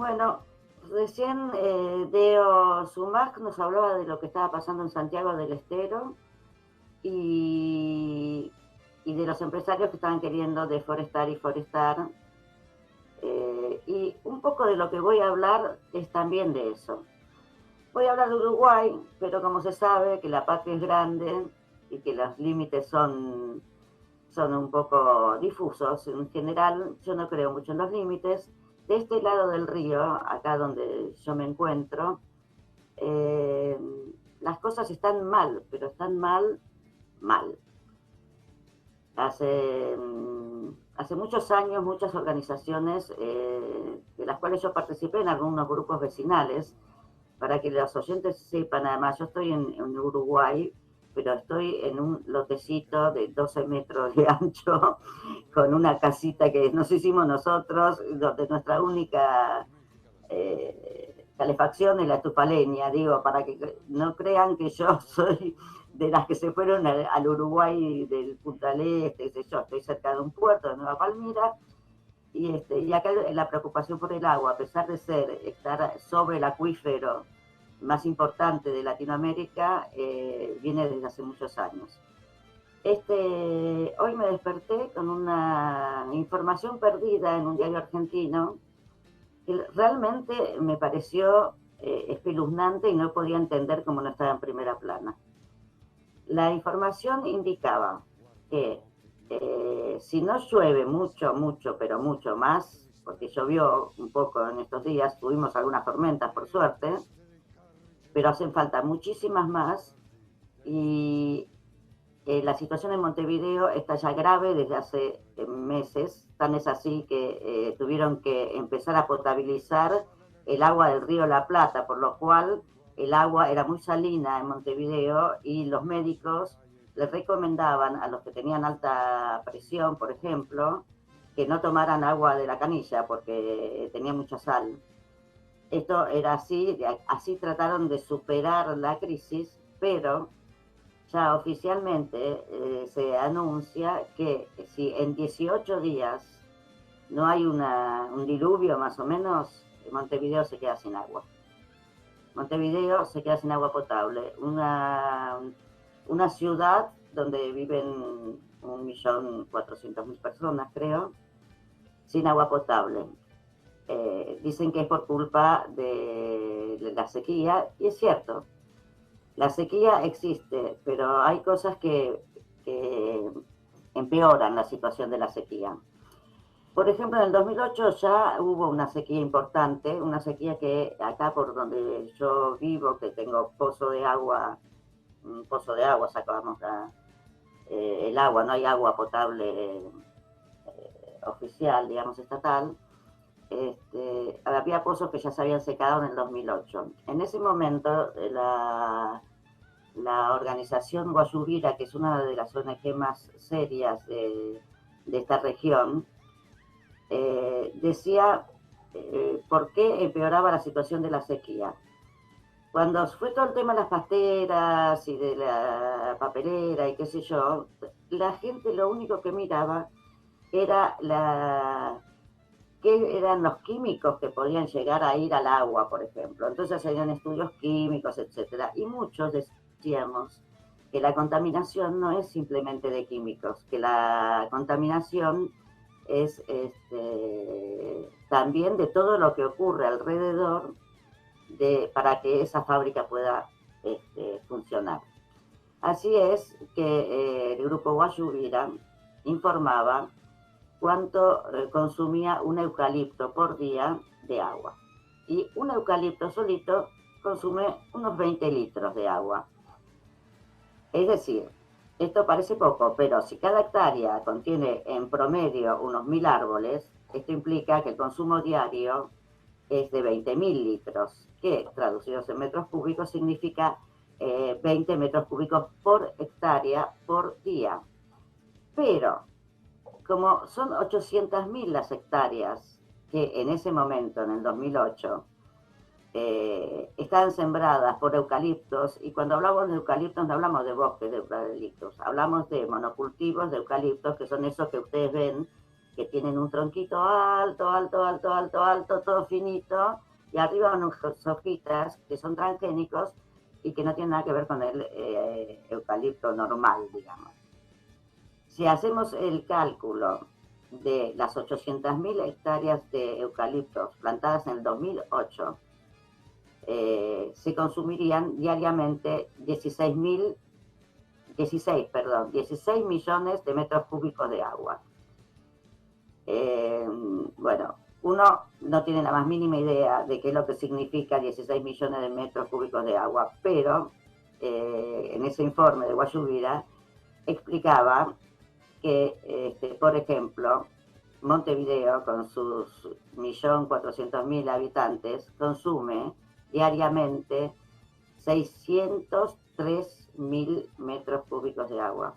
Bueno, recién Deo Sumac nos hablaba de lo que estaba pasando en Santiago del Estero y, y de los empresarios que estaban queriendo deforestar y forestar. Y un poco de lo que voy a hablar es también de eso. Voy a hablar de Uruguay, pero como se sabe que la patria es grande y que los límites son un poco difusos. En general, yo no creo mucho en los límites. De este lado del río, acá donde yo me encuentro, eh, las cosas están mal, pero están mal, mal. Hace muchos años, muchas organizaciones, de las cuales yo participé en algunos grupos vecinales, para que los oyentes sepan, además, yo estoy en Uruguay, pero estoy en un lotecito de 12 metros de ancho, con una casita que nos hicimos nosotros, donde nuestra única calefacción es la estufa leña, digo, para que no crean que yo soy de las que se fueron al Uruguay del Punta del Este, yo estoy cerca de un puerto de Nueva Palmira, y acá la preocupación por el agua, a pesar de estar sobre el acuífero más importante de Latinoamérica, viene desde hace muchos años. Hoy me desperté con una información perdida en un diario argentino que realmente me pareció espeluznante y no podía entender cómo no estaba en primera plana. La información indicaba que si no llueve mucho, mucho, pero mucho más, porque llovió un poco en estos días, tuvimos algunas tormentas por suerte, pero hacen falta muchísimas más, y la situación en Montevideo está ya grave desde hace meses. Tan es así que tuvieron que empezar a potabilizar el agua del río La Plata, por lo cual el agua era muy salina en Montevideo y los médicos les recomendaban a los que tenían alta presión, por ejemplo, que no tomaran agua de la canilla porque tenía mucha sal. Esto era así, así trataron de superar la crisis, pero ya oficialmente se anuncia que si en 18 días no hay un diluvio más o menos, Montevideo se queda sin agua. Montevideo se queda sin agua potable. Una ciudad donde viven 1.400.000 personas, creo, sin agua potable. Dicen que es por culpa de la sequía, y es cierto. La sequía existe, pero hay cosas que empeoran la situación de la sequía. Por ejemplo, en el 2008 ya hubo una sequía importante, una sequía que acá por donde yo vivo, que tengo un pozo de agua, sacamos el agua, no hay agua potable oficial, digamos, estatal. Había pozos que ya se habían secado en el 2008. En ese momento, la organización Guayubira, que es una de las ONG más serias de esta región, decía por qué empeoraba la situación de la sequía. Cuando fue todo el tema de las pasteras y de la papelera y qué sé yo, la gente lo único que miraba era qué eran los químicos que podían llegar a ir al agua, por ejemplo. Entonces hacían estudios químicos, etcétera. Y muchos decíamos que la contaminación no es simplemente de químicos, que la contaminación es también de todo lo que ocurre alrededor para que esa fábrica pueda funcionar. Así es que el grupo Guayubira informaba cuánto consumía un eucalipto por día de agua. Y un eucalipto solito consume unos 20 litros de agua. Es decir, esto parece poco, pero si cada hectárea contiene en promedio unos 1.000 árboles, esto implica que el consumo diario es de 20.000 litros, que traducidos en metros cúbicos significa 20 metros cúbicos por hectárea por día. Pero como son 800.000 las hectáreas que en ese momento, en el 2008, estaban sembradas por eucaliptos, y cuando hablamos de eucaliptos no hablamos de bosques de eucaliptos, hablamos de monocultivos de eucaliptos, que son esos que ustedes ven que tienen un tronquito alto, alto, alto, alto, alto, todo finito, y arriba unas hojitas que son transgénicos y que no tienen nada que ver con el eucalipto normal, digamos. Si hacemos el cálculo de las 800.000 hectáreas de eucaliptos plantadas en el 2008, se consumirían diariamente 16 millones de metros cúbicos de agua. Bueno, uno no tiene la más mínima idea de qué es lo que significa 16 millones de metros cúbicos de agua, pero en ese informe de Guayubira explicaba que, por ejemplo, Montevideo, con sus 1.400.000 habitantes, consume diariamente 603.000 metros cúbicos de agua.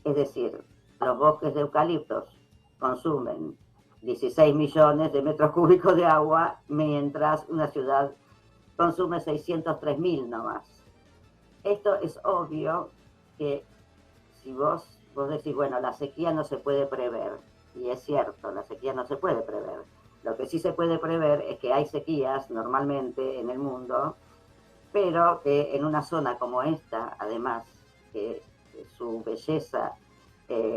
Es decir, los bosques de eucaliptos consumen 16 millones de metros cúbicos de agua, mientras una ciudad consume 603.000 nomás. Esto es obvio que si vos decís, bueno, la sequía no se puede prever, y es cierto, la sequía no se puede prever. Lo que sí se puede prever es que hay sequías normalmente en el mundo, pero que en una zona como esta, además, que su belleza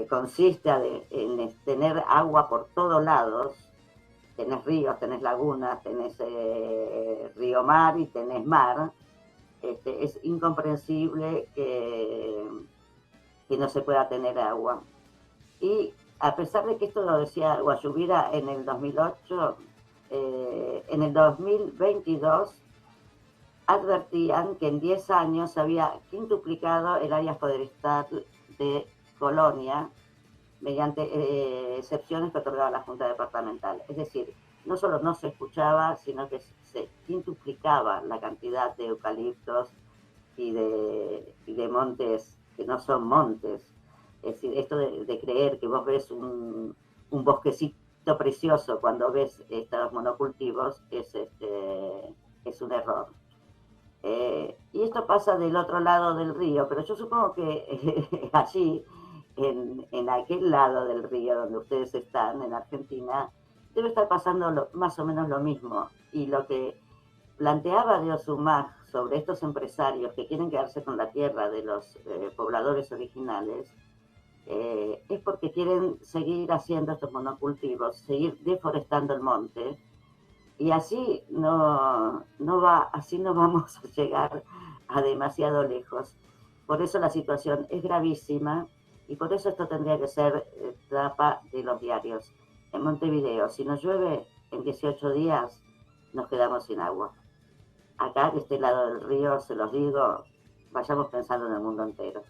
consiste en tener agua por todos lados, tenés ríos, tenés lagunas, tenés río mar y tenés mar, es incomprensible que no se pueda tener agua. Y a pesar de que esto lo decía Guayubira en el 2008, en el 2022 advertían que en 10 años se había quintuplicado el área forestal de Colonia mediante excepciones que otorgaba la Junta Departamental. Es decir, no solo no se escuchaba, sino que se quintuplicaba la cantidad de eucaliptos y de montes que no son montes. Es decir, esto de creer que vos ves un bosquecito precioso cuando ves estos monocultivos es un error. Y esto pasa del otro lado del río, pero yo supongo que allí, en aquel lado del río donde ustedes están, en Argentina, debe estar pasando más o menos lo mismo. Y lo que planteaba de Osumag sobre estos empresarios que quieren quedarse con la tierra de los pobladores originales, es porque quieren seguir haciendo estos monocultivos, seguir deforestando el monte, y así no vamos a llegar a demasiado lejos. Por eso la situación es gravísima y por eso esto tendría que ser tapa de los diarios. En Montevideo, si nos llueve en 18 días, nos quedamos sin agua. Acá, de este lado del río, se los digo, vayamos pensando en el mundo entero.